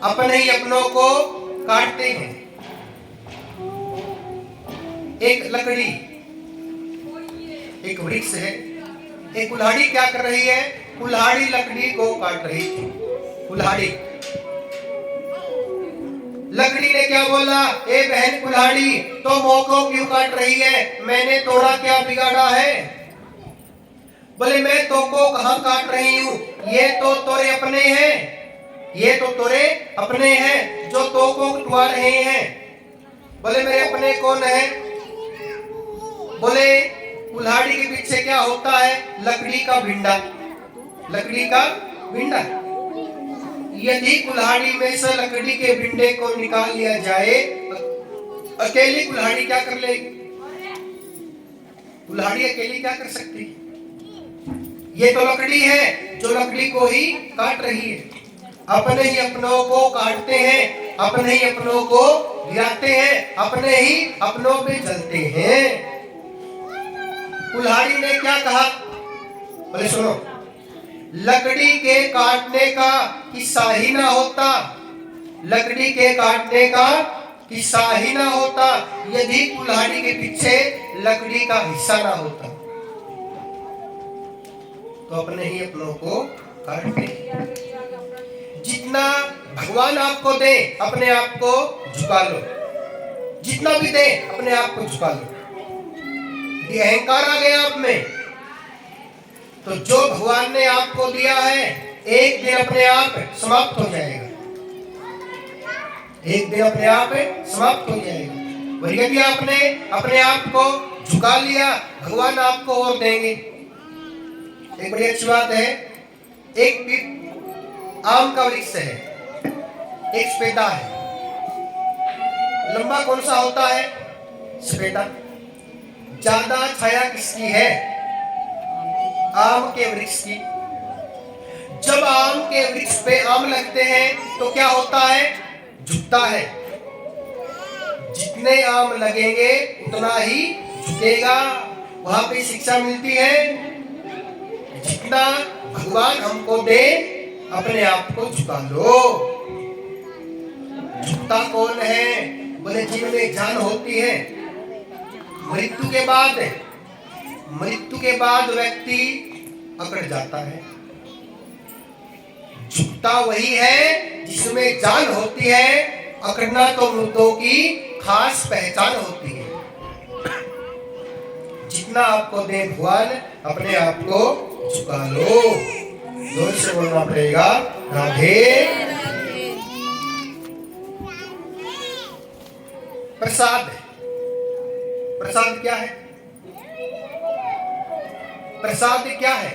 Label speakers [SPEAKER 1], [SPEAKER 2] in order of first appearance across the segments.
[SPEAKER 1] अपने ही अपनों को काटते हैं। एक लकड़ी, एक वृक्ष है, एक कुल्हाड़ी क्या कर रही है? कुल्हाड़ी लकड़ी को काट रही थी। कुल्हाड़ी, लकड़ी ने क्या बोला? ए बहन कुल्हाड़ी, तो मोको क्यों काट रही है? मैंने तोड़ा क्या बिगाड़ा है? बोले मैं तो को कहां काट रही हूं, ये तो तोरे अपने हैं, ये तो तोरे अपने हैं जो तो को कटवा रहे हैं। बोले मेरे अपने कौन है? बोले कुल्हाड़ी के पीछे क्या होता है? लकड़ी का भिंडा, लकड़ी का भिंडा। यदि कुल्हाड़ी में से लकड़ी के भिंडे को निकाल लिया जाए, अकेली कुल्हाड़ी क्या कर लेगी? कुल्हाड़ी अकेली क्या कर सकती? ये तो लकड़ी है जो लकड़ी को ही काट रही है। अपने ही अपनों को काटते हैं, अपने ही अपनों को गिराते हैं, अपने ही अपनों पे जलते हैं। कुल्हाड़ी ने क्या कहा? बोले सुनो, लकड़ी के काटने का किस्सा ही ना होता, लकड़ी के काटने का किस्सा ही ना होता यदि कुल्हाड़ी के पीछे लकड़ी का हिस्सा ना होता। तो अपने ही अपनों को काटते। जितना भगवान आपको दे अपने आप को झुका लो, जितना भी दे अपने आप को झुका लो। ये अहंकार आ गया आप में, तो जो भगवान ने आपको दिया है एक दिन अपने आप समाप्त हो जाएगा, एक दिन अपने आप समाप्त हो जाएगा। और यदि आपने अपने आप को झुका लिया, भगवान आपको और देंगे। एक बड़ी अच्छी बात है, एक आम का वृक्ष है, एक सपेटा है। लंबा कौन सा होता है? सपेटा। ज्यादा छाया किसकी है? आम के वृक्ष की। जब आम के वृक्ष पे आम लगते हैं तो क्या होता है? झुकता है। जितने आम लगेंगे उतना ही झुकेगा। वहां पे शिक्षा मिलती है, जितना भगवान हमको दे अपने आप को झुका लो। झुकता कौन है? बोले जिनमें जान होती है। मृत्यु के बाद व्यक्ति अकड़ जाता है। झुकता वही है जिसमें जान होती है। अकड़ना तो मृतों की खास पहचान होती है। जितना आपको दे भगवान अपने आप को झुका लो। जोर से बोलना पड़ेगा, राधे। प्रसाद, प्रसाद क्या है? प्रसाद क्या है?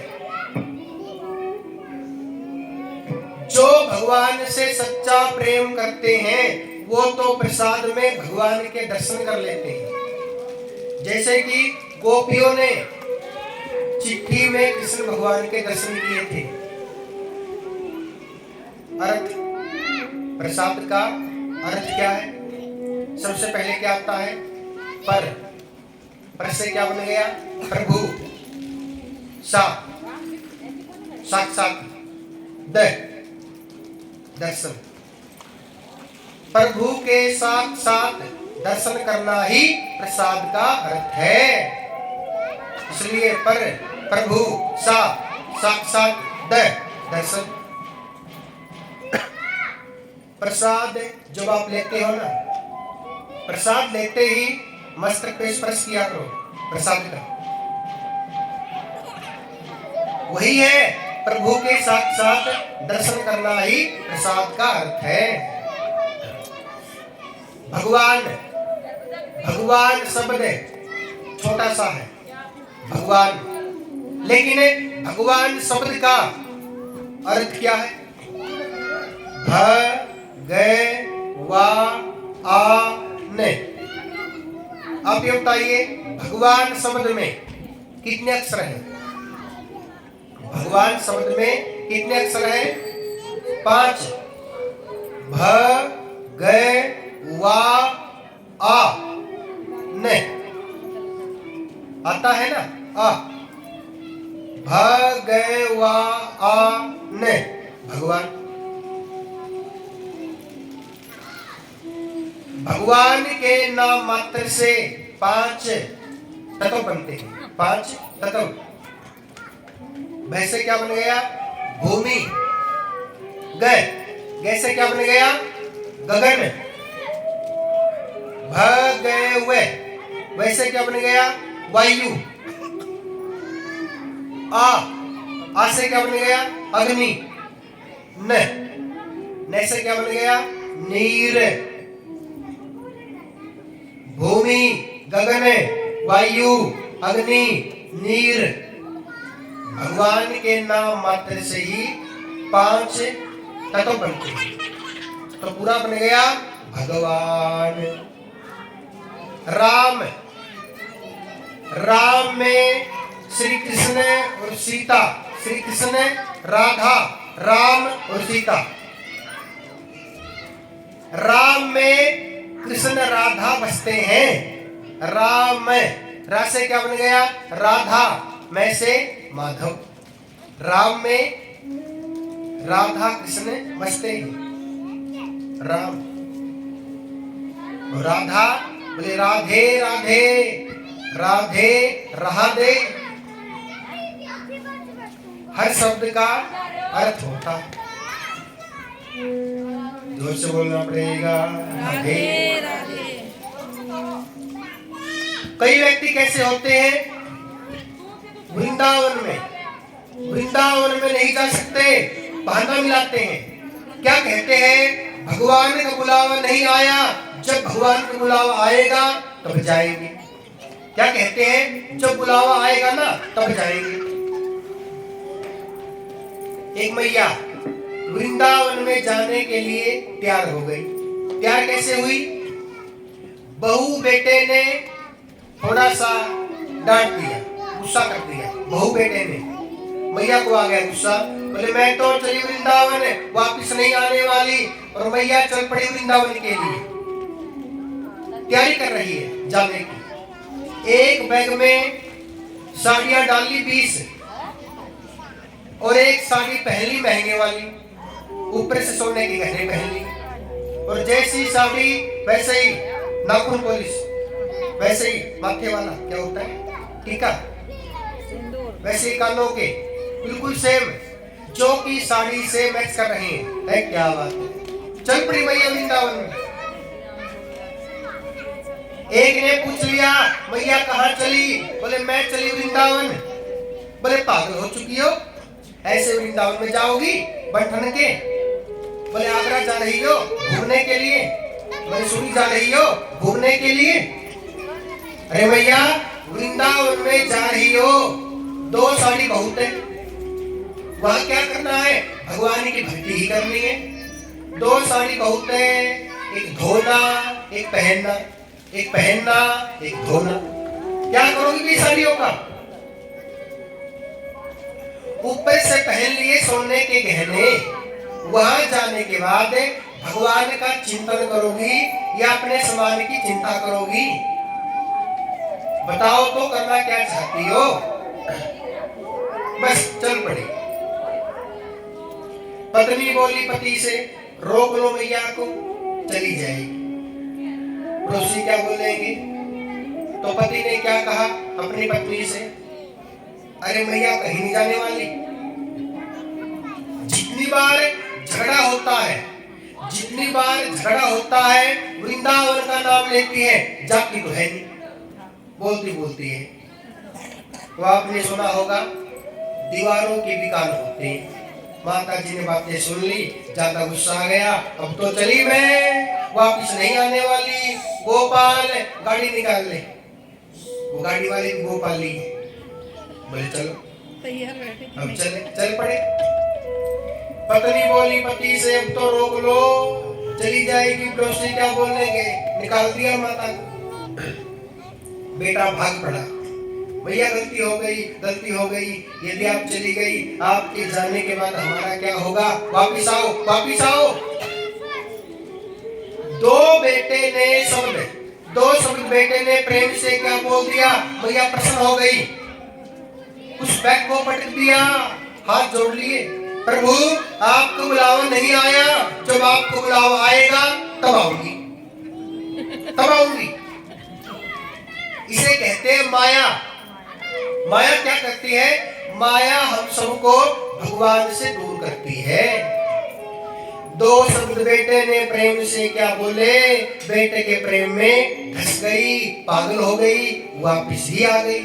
[SPEAKER 1] जो भगवान से सच्चा प्रेम करते हैं वो तो प्रसाद में भगवान के दर्शन कर लेते हैं। जैसे कि गोपियों ने चिट्ठी में कृष्ण भगवान के दर्शन किए थे। अर्थ, प्रसाद का अर्थ क्या है? सबसे पहले क्या आता है? पर से क्या बन गया? प्रभु। साक्षात, दर्शन। प्रभु के साथ साथ दर्शन करना ही प्रसाद का अर्थ है। इसलिए प्रभु साक्षात दर्शन। प्रसाद जब आप लेते हो ना, प्रसाद लेते ही मस्तक पे स्पर्श किया करो प्रसाद का। वही है प्रभु के साथ साथ दर्शन करना ही प्रसाद का अर्थ है। भगवान शब्द छोटा सा है, भगवान, लेकिन भगवान शब्द का अर्थ क्या है? भगवान। आप ये बताइए, भगवान शब्द में कितने अक्षर हैं? भगवान शब्द में कितने अक्षर हैं? 5। भगवान आता है ना? भगवान, भगवान। भगवान के नाम मात्र से 5 तत्व बनते हैं। 5 तत्व। वैसे क्या बन गया? भूमि। गय से क्या बन गया? गगन। भ वैसे क्या बन गया? वायु। आ से क्या बन गया? अग्नि। न से क्या बन गया? नीर। भूमि, गगन, वायु, अग्नि, नीर। भगवान के नाम मात्र से ही 5 तत्व बनते हैं। तो पूरा बन गया भगवान। राम। राम में श्री कृष्ण और सीता, श्री कृष्ण राधा, राम और सीता। राम में कृष्ण राधा बसते हैं। राम रा से क्या बन गया? राधा। मैं से माधव। राम में राधा कृष्ण बसते हैं। राम और राधा बोले राधे राधे, राधे राधे। हर शब्द का अर्थ होता है। जोर से बोलना पड़ेगा राधे राधे। कई व्यक्ति कैसे होते हैं? वृंदावन में नहीं जा सकते, बहाना मिलाते हैं। क्या कहते हैं? भगवान का बुलावा नहीं आया, जब भगवान का बुलावा आएगा तब जाएंगे। क्या कहते हैं? जब बुलावा आएगा ना तब जाएंगे। एक मैया वृंदावन में जाने के लिए तैयार हो गई। तैयार कैसे हुई? बहू बेटे ने थोड़ा सा डांट दिया, गुस्सा कर दिया। बहू बेटे ने, मैया को आ गया गुस्सा। बोले मैं तो चली वृंदावन, वापिस नहीं आने वाली। और मैया चल पड़ी वृंदावन के लिए, तैयारी कर रही है जाने की। एक बैग में साड़ियां डाली 20 और एक साड़ी पहली महंगे वाली, ऊपर से सोने के गहने पहन ली। और जैसी साड़ी वैसे ही नाखून पॉलिश, वैसे ही माथे वाला क्या होता है टीका, वैसे ही कानों के बिल्कुल सेम, जो की साड़ी से मैच कर रहे हैं। क्या बात है। चल पड़ी मैया वृंदावन में। एक ने पूछ लिया मैया कहाँ चली? बोले मैं चली वृंदावन। बोले पागल हो चुकी हो, ऐसे वृंदावन में जाओगी बंठन के? बोले आगरा जा रही हो घूमने के लिए? बोले सुनी जा रही हो घूमने के लिए? अरे भैया वृंदावन में जा रही हो, 2 साड़ी बहुत है, वहां क्या करना है? भगवान की भक्ति ही करनी है। 2 साड़ी बहुत है, एक धोना एक पहनना, एक पहनना एक धोना। क्या करोगी भी साड़ियों का? ऊपर से पहन लिए सोने के गहने, वहां जाने के बाद भगवान का चिंतन करोगी या अपने सामान की चिंता करोगी? बताओ तो करना क्या चाहती हो? बस चल पड़ी। पत्नी बोली पति से रोक लो मैया को, चली जाएगी। पड़ोसी क्या बोलेंगे? तो पति ने क्या कहा अपनी पत्नी से? अरे मैया कहीं नहीं जाने वाली। जितनी बार झगड़ा होता है वृंदावन का नाम लेती है, जाती तो है नहीं, बोलती है। तो आपने सुना होगा दीवारों के भी कान होते हैं। माता जी ने बातें सुन ली, ज्यादा गुस्सा आ गया, अब तो चली मैं, वापिस नहीं आने वाली। गोपाल गाड़ी निकाल ले। वो गाड़ी वाले की गोपाल ली। बोले चलो तैयार बैठे, अब चल पड़े। पत्नी बोली पति से अब तो रोक लो, चली जाएगी। पड़ोसी क्या बोलेंगे? निकाल दिया माता को। बेटा भाग पड़ा, भैया गलती हो गई। यदि आप चली गई, आपके जाने के बाद हमारा क्या होगा? वापिस आओ। 2 शब्द बेटे ने प्रेम से क्या बोल दिया? भैया प्रसन्न हो गई। उस बैग को पटक दिया, हाथ जोड़ लिए। प्रभु आपको बुलावा नहीं आया, जब आपको बुलावा आएगा तब आऊंगी। तब आऊंगी। इसे कहते हैं माया। माया क्या करती है? माया हम सबको भगवान से दूर करती है। दो शब्द बेटे ने प्रेम से क्या बोले, बेटे के प्रेम में धस गई, पागल हो गई, वापिस ही आ गई।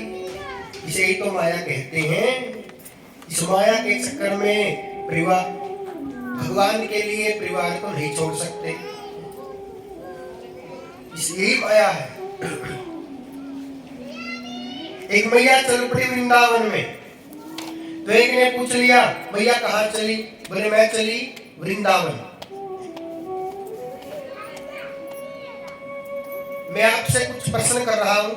[SPEAKER 1] इसे ही तो माया कहते हैं। इस माया के चक्कर में परिवार, भगवान के लिए परिवार को नहीं छोड़ सकते, यही माया है। एक मैया चल पड़ी वृंदावन में, तो एक ने पूछ लिया, मैया कहाँ चली? बोले मैं चली वृंदावन। मैं आपसे कुछ प्रश्न कर रहा हूं।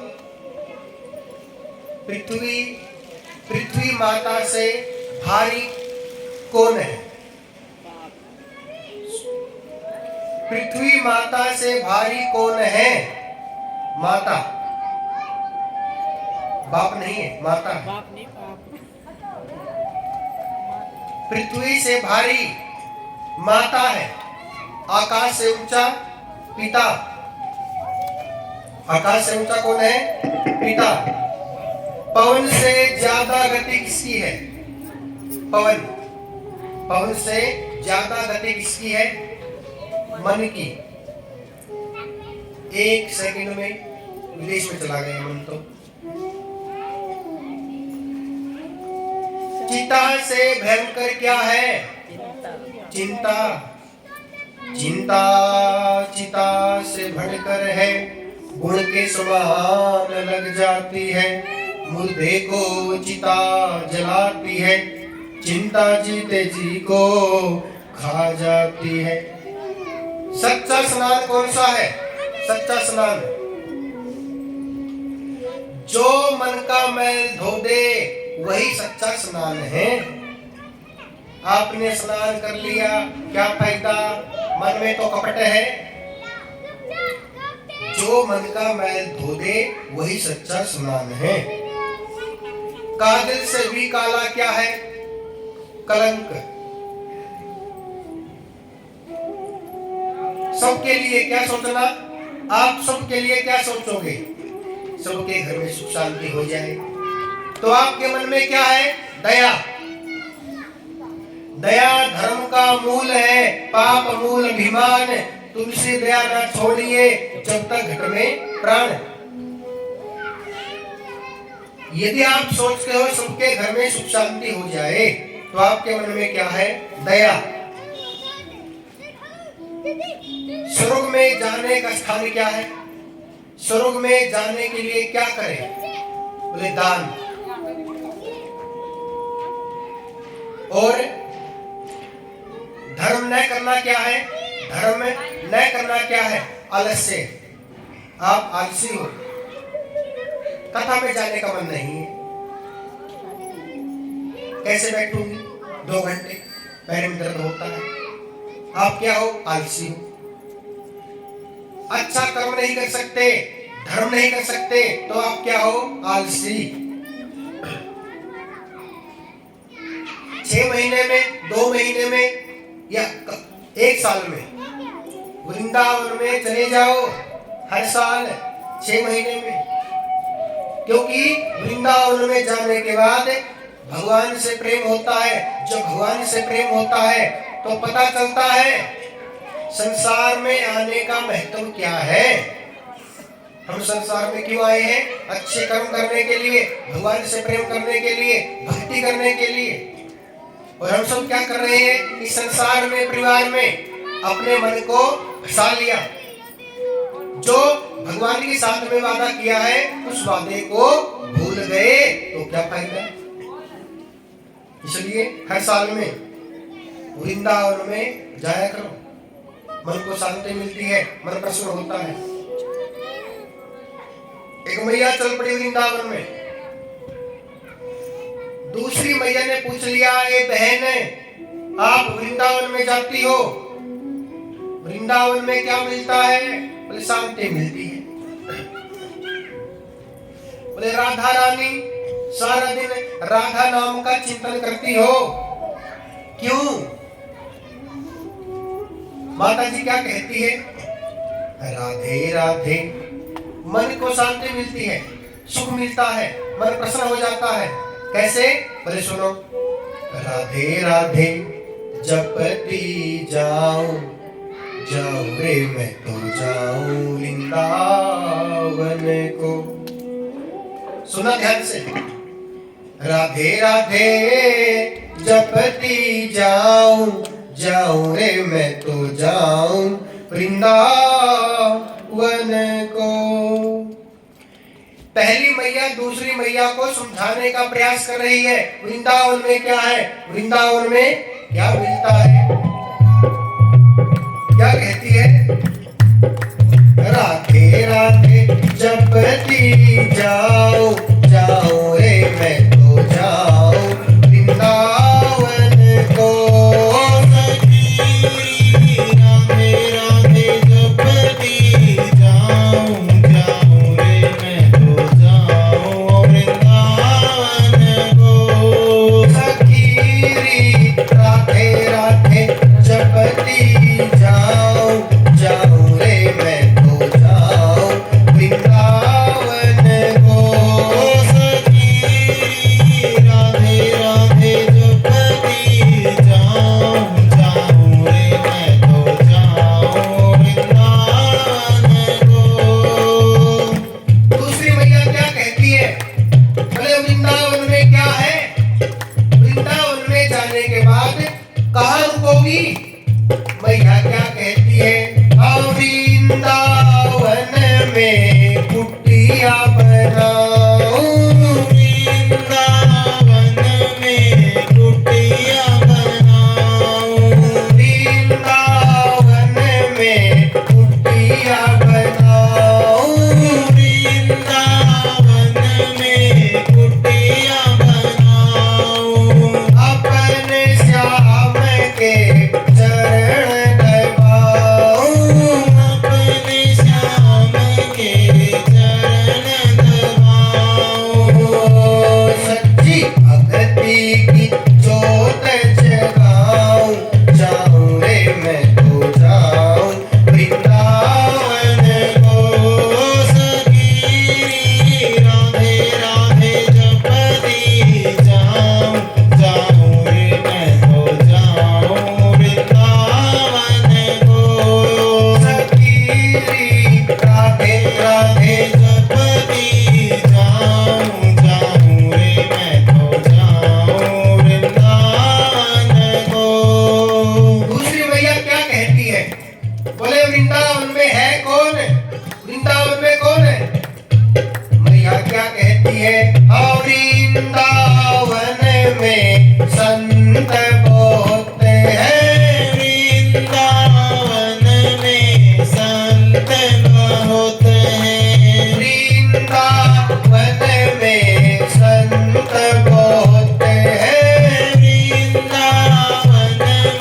[SPEAKER 1] पृथ्वी माता से भारी कौन है? पृथ्वी माता से भारी कौन है? माता। बाप नहीं है, माता है। पृथ्वी से भारी माता है। आकाश से ऊंचा पिता। आकाश से ऊंचा कौन है? पिता। पवन से ज्यादा गति किसकी है? पवन से ज्यादा गति किसकी है? मन की। एक सेकंड में विदेश में चला गया मन तो। चिता से भयंकर क्या है? चिंता। चिता से बढ़कर है, गुण के समान लग जाती है, मुर्दे को चिता जलाती है, चिंता जीते जी को खा जाती है। सच्चा स्नान कौन सा है? सच्चा स्नान जो मन का मैल धो दे, वही सच्चा स्नान है। आपने स्नान कर लिया, क्या फायदा? मन में तो कपट है। जो मन का मैल धो दे, वही सच्चा स्नान है। काजल से भी काला क्या है? कलंक। सबके लिए क्या सोचना? आप सबके लिए क्या सोचोगे? सबके घर में सुख शांति हो जाए। तो आपके मन में क्या है? दया। दया धर्म का मूल है, पाप मूल अभिमान। तुलसी दया ना छोड़िए जब तक घट में प्राण। यदि आप सोचते हो सबके घर में सुख शांति हो जाए, तो आपके मन में क्या है? दया। स्वर्ग में जाने का स्थान क्या है? स्वर्ग में जाने के लिए क्या करें? बोले दान। और धर्म न करना क्या है? धर्म न करना क्या है? आलस्य। आप आलसी हो, कथा में जाने का मन नहीं है। कैसे बैठूंगी 2 घंटे, पैर में दर्द होता है। आप क्या हो? आलसी हो। अच्छा कर्म नहीं कर सकते, धर्म नहीं कर सकते, तो आप क्या हो? आलसी। 6 महीने में, 2 महीने में या 1 साल में वृंदावन में चले जाओ, हर साल 6 महीने में। क्योंकि वृंदावन में जाने के बाद भगवान से प्रेम होता है। जब भगवान से प्रेम होता है तो पता चलता है संसार में आने का महत्व क्या है। हम संसार में क्यों आए हैं? अच्छे कर्म करने के लिए, भगवान से प्रेम करने के लिए, भक्ति करने के लिए। और हम सब क्या कर रहे हैं? इस संसार में, परिवार में अपने मन को फंसा लिया। जो भगवान के साथ में वादा किया है, उस वादे को भूल गए, तो क्या फायदा? इसलिए हर साल में वृंदावन में जाया करो, मन को शांति मिलती है, मन प्रसन्न होता है। एक मैया चल पड़ी वृंदावन में। दूसरी मैया ने पूछ लिया, ये बहन आप वृंदावन में जाती हो, वृंदावन में क्या मिलता है? बोले शांति मिलती है। बोले राधा रानी सारा दिन राधा नाम का चिंतन करती हो, क्यों? माता जी क्या कहती है? राधे राधे। मन को शांति मिलती है, सुख मिलता है, मन प्रसन्न हो जाता है। कैसे? बोले सुनो, राधे राधे जपती जाऊं जाऊं रे मैं तो जाऊं वृंदावन को। सुना ध्यान से, राधे राधे जपती जाऊं जाऊं रे मैं तो जाऊं वृंदावन को। पहली मैया दूसरी मैया को समझाने का प्रयास कर रही है, वृंदावन में क्या है, वृंदावन में क्या मिलता है। क्या कहती है? राधे राधे जपती जाऊं जाऊं रे मैं तो जाऊं वृंदावन को। मैया क्या कहती है? वृंदावन में कुटिया बनाऊं, वृंदावन में कुटिया बनाऊं, वृंदावन में कुटिया बनाऊं, वृंदावन में कुटिया बनाऊं, अपने श्याम के चरण दबाऊं, अपने श्याम के चरण दबाऊं, सच्ची भक्ति की जोत जगाऊं, जाऊं रे मैं तो जाऊं वृंदावन को। सखी राधे राधे जपती जाऊं जाऊं रे मैं तो जाऊं वृंदावन को। सखी राधे राधे जपती जाऊं जाऊं रे मैं तो जाऊं वृंदावन को। दूसरी मैया क्या कहती है? बोले वृंदावन में है कौन? वृंदावन में कौन है? मैया क्या कहती है? वृंदावन में संत बहुत हैं, वृंदावन में संत बहुत हैं, वृंदावन में संत बहुत हैं, वृंदावन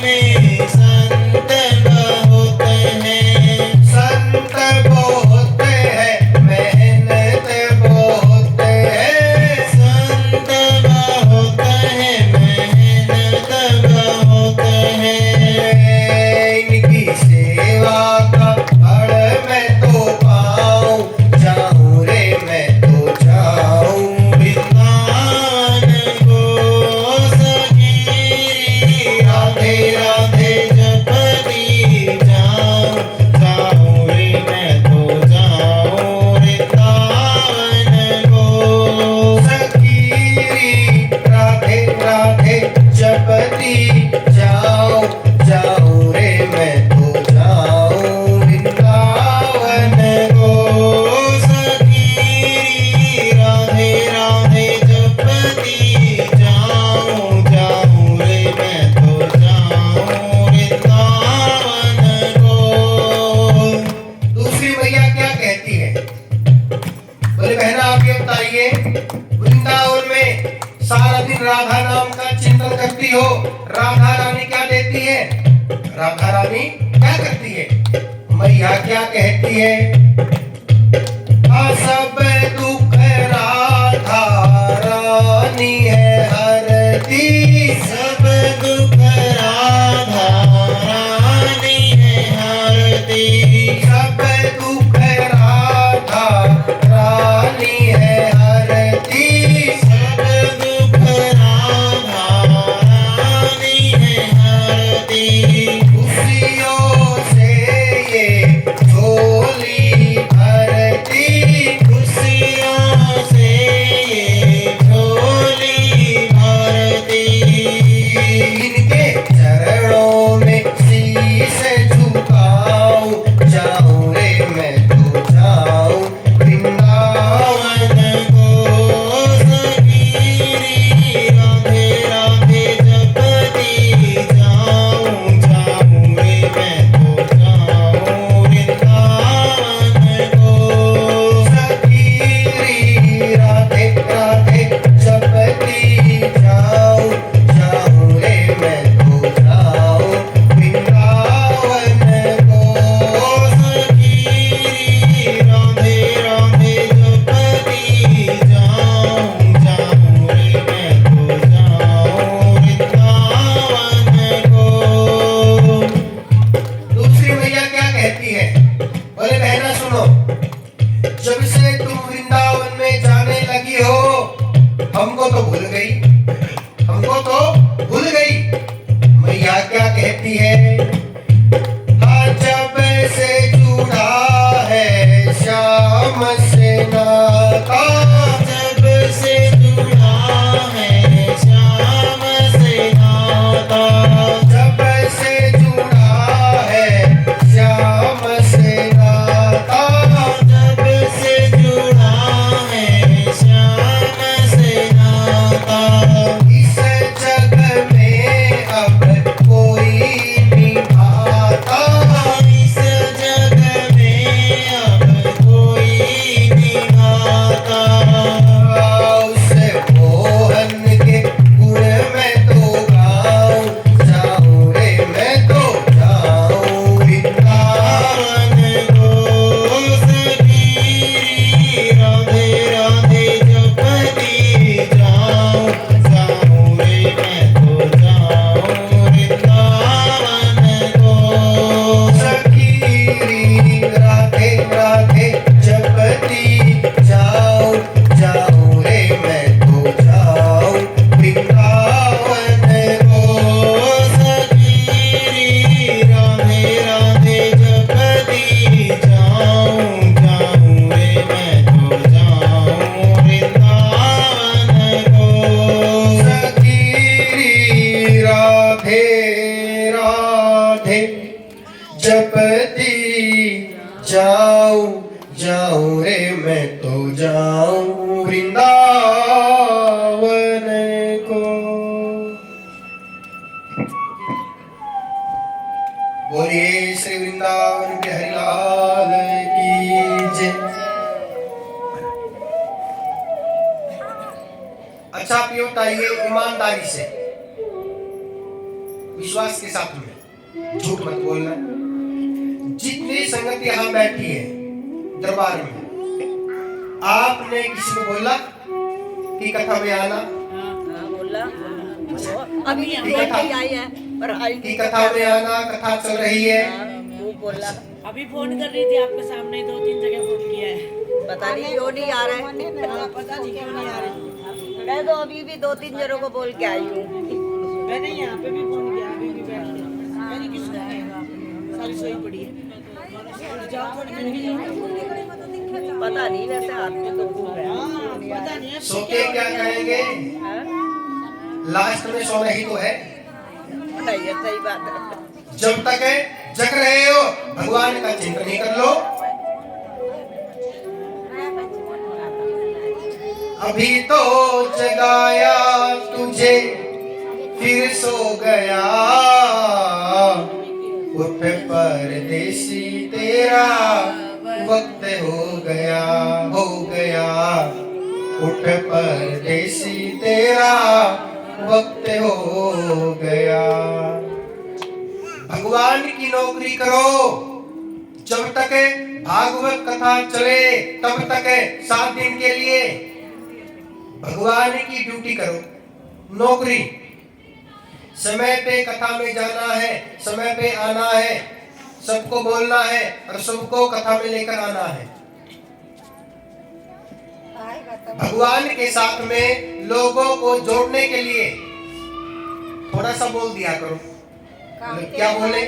[SPEAKER 1] में संत बहुत हैं, संत बहुत हैं, मेहनत बहुत है, संत बहुत है, मेहनत बहुत है। इनकी सेवा का फल मैं तो पाऊं, जाऊं रे मैं तो जाऊं वृंदावन को। सखी राधे राधे जपती जाऊं जाऊं रे मैं तो जाऊं वृंदावन को। सखी राधे राधे जपती जाऊं जाऊं रे मैं तो जाऊं वृंदावन को। सखी राधे राधे जपती जाऊं जाऊं रे मैं तो जाऊं वृंदावन को। दूसरी मैया क्या कहती है? बोले बहना आप ये बताइए, वृंदावन में सारा दिन राधा नाम का चिंतन करती हो, राधा रानी क्या देती है? राधा रानी क्या करती है? मैया क्या कहती है? सब दुख राधा रानी है हरती, सब दुख राधा रानी है हरती, सब तड़पती जाऊं जाऊं रे मैं तो जाऊं वृंदावन को। बोलिए श्री वृंदावन बिहारी लाल की जय। अच्छा आप ये बताइए ईमानदारी से, विश्वास के साथ में, झूठ मत बोलना। जितनी संगत यहाँ बैठी है दरबार में, आपने किसी को बोला कि कथा में आना?
[SPEAKER 2] बोला अभी आई है पर
[SPEAKER 1] कि कथा में आना, कथा चल रही है।
[SPEAKER 2] वो बोला
[SPEAKER 3] अभी फोन कर रही थी आपके सामने, 2-3 जगह फोन किया है।
[SPEAKER 2] पता नहीं क्यों नहीं आ रहा है।
[SPEAKER 3] पता नहीं क्यों नहीं आ रही।
[SPEAKER 2] मैं तो अभी भी 2-3 जनों को बोल के आई हूँ।
[SPEAKER 3] मैंने यहाँ पे भी फोन किया, अभी भी बैठ गया। मैंने किसको आएगा, सारी सोई पड़ी है। जाओ थोड़ी देर के लिए।
[SPEAKER 2] पता नहीं वैसे हाथ में तो घूम रहा है।
[SPEAKER 3] पता नहीं है
[SPEAKER 1] सो के क्या कहेंगे?
[SPEAKER 2] हाँ?
[SPEAKER 1] लास्ट में सोना ही तो है।
[SPEAKER 2] नहीं है, सही बात है।
[SPEAKER 1] जब तक है जग रहे हो भगवान का चिंतन ही कर लो। अभी तो जगाया तुझे फिर सो गया, उठ परदेसी तेरा वक्त हो गया, हो गया। उठ परदेसी तेरा वक्त हो गया। भगवान की नौकरी करो, जब तक भागवत कथा चले तब तक 7 दिन के लिए भगवान की ड्यूटी करो, नौकरी। समय पे कथा में जाना है, समय पे आना है, सबको बोलना है और सबको कथा में लेकर आना है। भगवान के साथ में लोगों को जोड़ने के लिए थोड़ा सा बोल दिया करो। क्या बोले?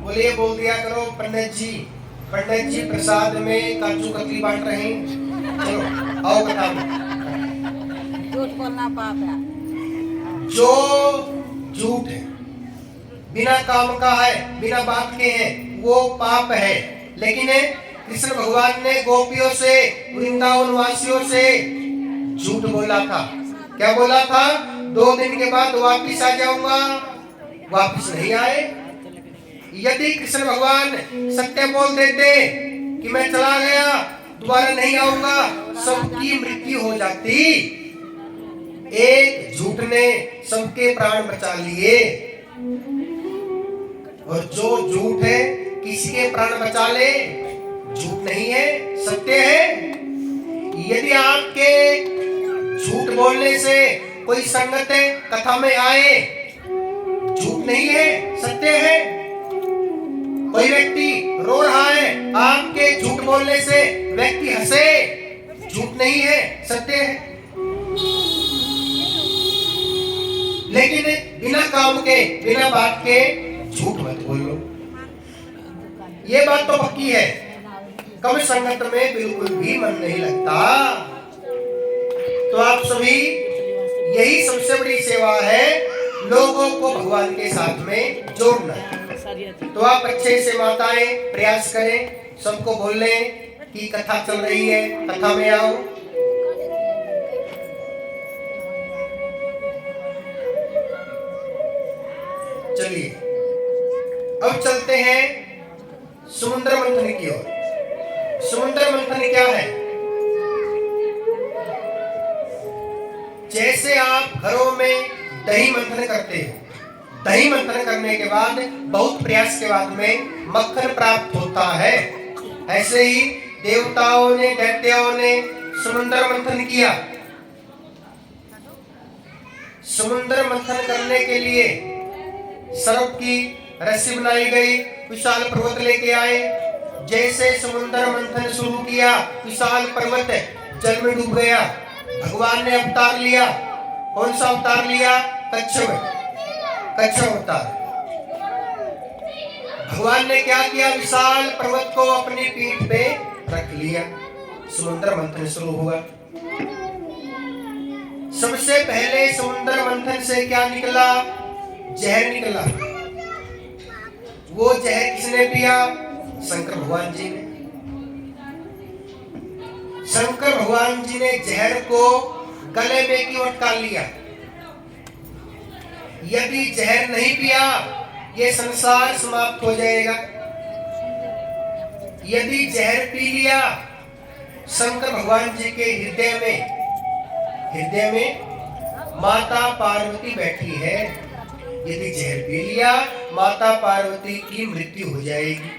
[SPEAKER 1] बोलिए बोल दिया करो, पंडित जी प्रसाद में काजू कतली बांट रहे हैं, चलो आओ कथा में।
[SPEAKER 2] झूठ बोलना पाप है।
[SPEAKER 1] जो झूठ है, बिना काम का है, बिना बात के है, वो पाप है। लेकिन कृष्ण भगवान ने गोपियों से, वृंदावन वासियों से झूठ बोला था। क्या बोला था? 2 दिन के बाद वापिस आ जाऊंगा, वापिस नहीं आए। यदि कृष्ण भगवान सत्य बोल देते कि मैं चला गया, दोबारा नहीं आऊंगा, सबकी मृत्यु हो जाती। एक झूठ ने सबके प्राण बचा लिए। और जो झूठ है किसी के प्राण बचा ले, झूठ नहीं है, सत्य है। यदि आपके झूठ बोलने से कोई संगत कथा में आए, झूठ नहीं है, सत्य है। कोई व्यक्ति रो रहा है, आपके झूठ बोलने से व्यक्ति हंसे, झूठ नहीं है, सत्य है। लेकिन बिना काम के, बिना बात के झूठ मत बोलो। ये बात तो पक्की है, कम संगत में बिल्कुल भी मन नहीं लगता। तो आप सभी, यही सबसे बड़ी सेवा है, लोगों को भगवान के साथ में जोड़ना। तो आप अच्छे से माताएं प्रयास करें, सबको बोलें कि कथा चल रही है, कथा में आओ। चलिए अब चलते हैं समुद्र मंथन की ओर। समुद्र मंथन क्या है? जैसे आप घरों में दही मंथन करते हो, दही मंथन करने के बाद बहुत प्रयास के बाद में मक्खन प्राप्त होता है, ऐसे ही देवताओं ने, दैत्यों ने समुद्र मंथन किया। समुद्र मंथन करने के लिए सर्प की रस्सी बनाई गई, विशाल पर्वत लेके आए। जैसे समुद्र मंथन शुरू किया, विशाल पर्वत जल में डूब गया। भगवान ने अवतार लिया। कौन सा अवतार लिया? कच्छप अवतार। भगवान ने क्या किया? विशाल पर्वत को अपनी पीठ पे रख लिया। समुद्र मंथन शुरू हुआ। सबसे पहले समुद्र मंथन से क्या निकला? जहर निकला। वो जहर किसने पिया? शंकर भगवान जी ने। शंकर भगवान जी ने जहर को गले में क्यों अटका लिया? यदि जहर नहीं पिया ये संसार समाप्त हो जाएगा। यदि जहर पी लिया, शंकर भगवान जी के हृदय में माता पार्वती बैठी है। यदि जहर पी लिया माता पार्वती की मृत्यु हो जाएगी।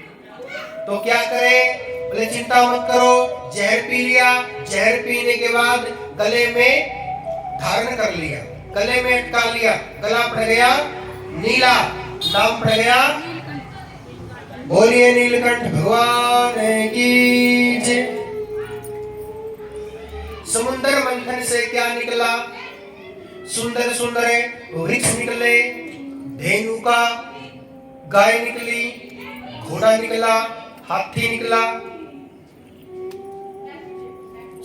[SPEAKER 1] तो क्या करें? बोले चिंता मत करो, जहर पी लिया, जहर पीने के बाद गले में धारण कर लिया, गले में अटका लिया, गला पड़ गया नीला, नाम पड़ गया। बोलिए नीलकंठ भगवान की जय। समुद्र मंथन से क्या निकला? सुंदर सुंदर वृक्ष निकले, धेनुका, गाय निकली, घोड़ा निकला, हाथी निकला।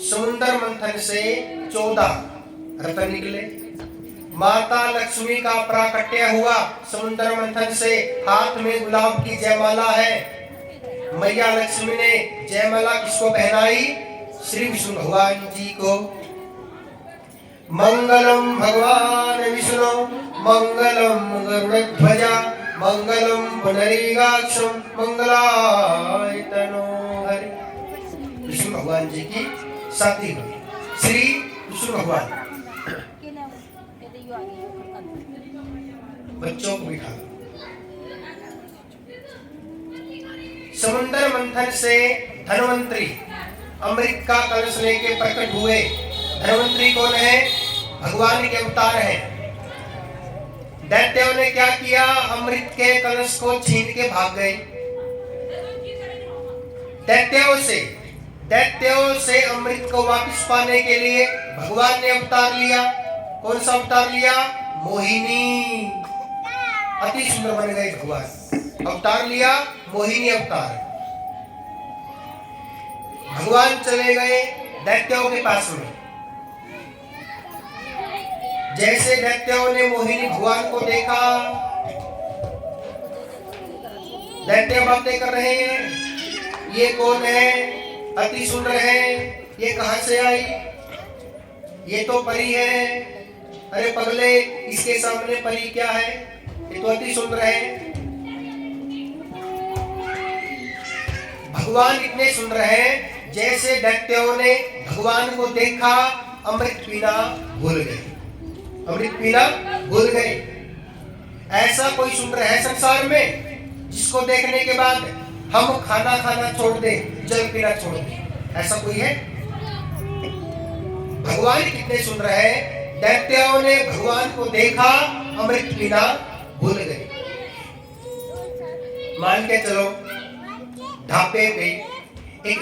[SPEAKER 1] समुद्र मंथन से 14 रत्न निकले। माता लक्ष्मी का प्राकट्य हुआ समुद्र मंथन से। हाथ में गुलाब की जयमाला है। मैया लक्ष्मी ने जयमाला किसको पहनाई? श्री विष्णु भगवान जी को। मंगलम भगवान विष्णु मंगलम गरुड़ध्वजा मंगलम पुंडरीकाक्षम मंगलाय तनोहरि। विष्णु भगवान जी की शादी हुई। श्री विष्णु भगवान। बच्चों को बिठा। समुद्र मंथन से धनवंतरी अमृत का कलश लेके प्रकट हुए। धनवंतरी कौन है? भगवान के अवतार हैं। दैत्यों ने क्या किया? अमृत के कलश को छीन के भाग गए। दैत्यों से अमृत को वापस पाने के लिए भगवान ने अवतार लिया। कौन सा अवतार लिया? मोहिनी। अति सुंदर बन गए भगवान। अवतार लिया मोहिनी अवतार। भगवान चले गए दैत्यों के पास में। जैसे दैत्यों ने मोहिनी भगवान को देखा, दैत्य बातें कर रहे हैं, ये कौन है? अति सुंदर है, ये कहां से आई? ये तो परी है। अरे पगले, इसके सामने परी क्या है? ये तो अति सुंदर है। भगवान इतने सुंदर हैं, जैसे दैत्यों ने भगवान को देखा अमृत पीना भूल गए। अमृत पीना भूल गए। ऐसा कोई सुंदर है संसार में जिसको देखने के बाद हम खाना छोड़ दें, जल पीना छोड़ दें? ऐसा कोई है? भगवान कितने सुंदर है। दैत्यों ने भगवान को देखा, अमृत पीना भूल गए। मान के चलो ढाबे पे एक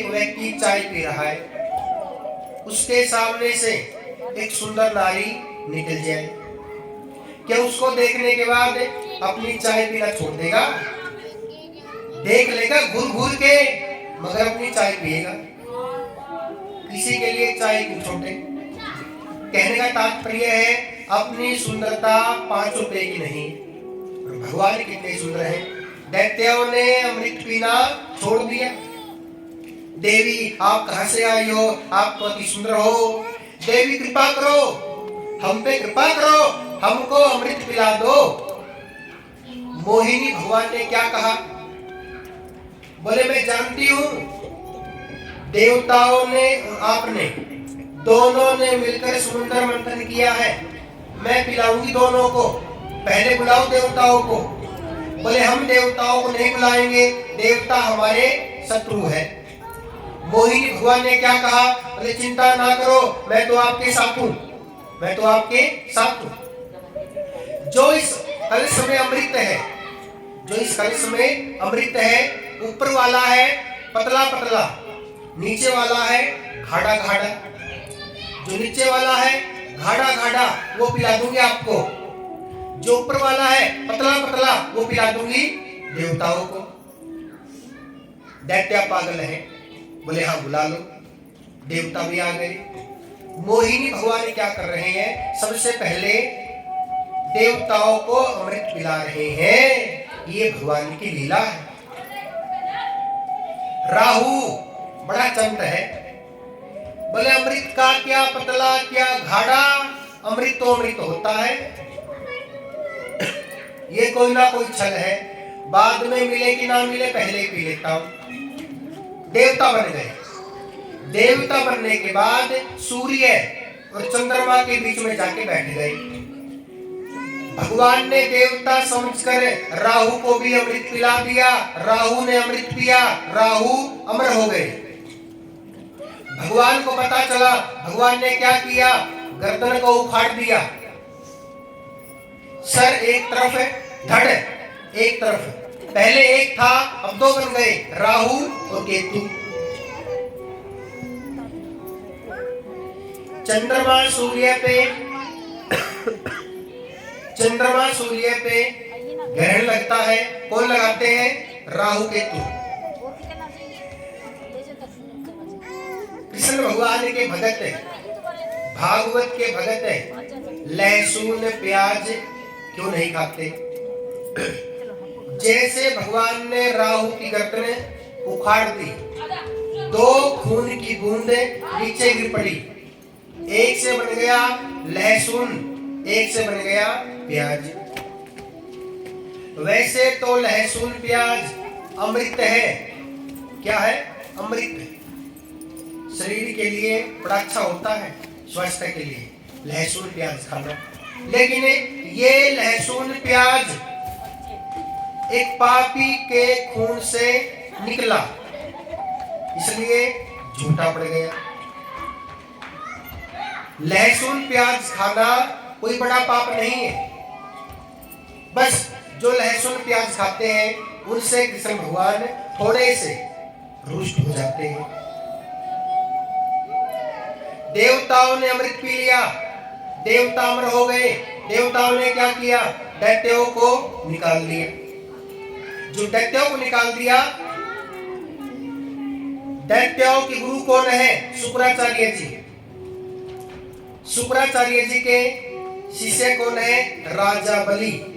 [SPEAKER 1] व्यक्ति चाय पी रहा है। उसके सामने से एक सुंदर नारी निकल जाए, क्या उसको देखने के बाद अपनी चाय पीना छोड़ देगा? देख लेगा घूर घूर के, मगर अपनी चाय पिएगा। किसी के लिए चाय क्यों छोटे? कहने का तात्पर्य है अपनी सुंदरता 5 रुपए की नहीं। भगवान कितने सुंदर हैं। दैत्यों ने अमृत पीना छोड़ दिया। देवी आप कहां से आई हो? आप तो अति सुंदर हो। देवी कृपा करो, हम पे कृपा करो, हमको अमृत पिला दो। मोहिनी भगवान ने क्या कहा? बोले मैं जानती हूं, देवताओं ने आपने दोनों ने मिलकर समुद्र मंथन किया है। मैं पिलाऊंगी दोनों को। पहले बुलाओ देवताओं को। बोले हम देवताओं को नहीं बुलाएंगे, देवता हमारे शत्रु है। मोहिनी भगवान ने क्या कहा? बोले चिंता ना करो, मैं तो आपके साथ हूं, मैं तो आपके साथ हूं। जो इस कलश में अमृत है, जो इस कलश में अमृत है, ऊपर वाला है पतला पतला, नीचे वाला है घाड़ा घाड़ा। जो नीचे वाला है घाड़ा घाड़ा वो पिला दूंगी आपको। जो ऊपर वाला है पतला पतला वो पिला दूंगी देवताओं को। दैत्य पागल है। बोले हाँ बुला लो। देवता भी आ गए। मोहिनी भगवान क्या कर रहे हैं? सबसे पहले देवताओं को अमृत पिला रहे हैं। ये भगवान की लीला है। राहु बड़ा चंट है, बोले अमृत का क्या पतला क्या गाढ़ा, अमृत तो अमृत होता है, ये कोई ना कोई छल है, बाद में मिले कि ना मिले पहले ही पी लेता हूं। देवता बन गए। देवता बनने के बाद सूर्य और चंद्रमा के बीच में जाके बैठ गए। भगवान ने देवता समझकर राहु को भी अमृत पिला दिया, राहु ने अमृत पिया, राहु अमर हो गए। भगवान को पता चला, भगवान ने क्या किया, गर्दन को उखाड़ दिया, सर एक तरफ है, धड़ एक तरफ, पहले एक था अब दो बन गए, राहु और केतु। चंद्रमा सूर्य पे ग्रहण लगता है, कौन लगाते हैं, राहु केतु। कृष्ण भगवान के भगत है, भागवत के भगत है, लहसुन प्याज क्यों नहीं खाते। जैसे भगवान ने राहु की गर्दन उखाड़ दी, दो खून की बूंदे नीचे गिर पड़ी, एक से बन गया लहसुन, एक से बन गया प्याज। वैसे तो लहसुन प्याज अमृत है, क्या है, अमृत है, शरीर के लिए बड़ा अच्छा होता है, स्वास्थ्य के लिए लहसुन प्याज खाना। लेकिन ये लहसुन प्याज एक पापी के खून से निकला, इसलिए झूठा पड़ गया। लहसुन प्याज खाना कोई बड़ा पाप नहीं है, बस जो लहसुन प्याज खाते हैं उनसे कृष्ण भगवान थोड़े से रुष्ट हो जाते हैं। देवताओं ने अमृत पी लिया, देवता अमर हो गए। देवताओं ने क्या किया, दैत्यों को निकाल दिया। जो दैत्यों को निकाल दिया, दैत्यों के गुरु कौन है, शुक्राचार्य जी। शुक्राचार्य जी के शिष्य कौन है, राजा बलि।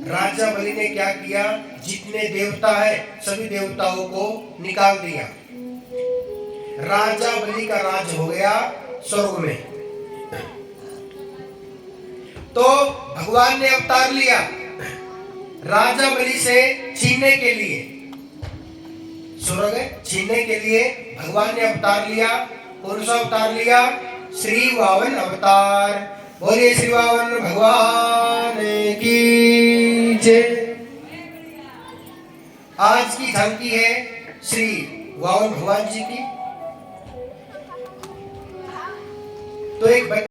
[SPEAKER 1] राजा बलि ने क्या किया, जितने देवता है सभी देवताओं को निकाल दिया। राजा बलि का राज हो गया स्वर्ग में। तो भगवान ने अवतार लिया राजा बलि से छीनने के लिए, स्वर्ग छीनने के लिए भगवान ने अवतार लिया। कौन सा अवतार लिया, श्री वामन अवतार। बोलिए श्री वामन भगवान की जय। आज की झांकी है श्री वामन भगवान जी की। तो एक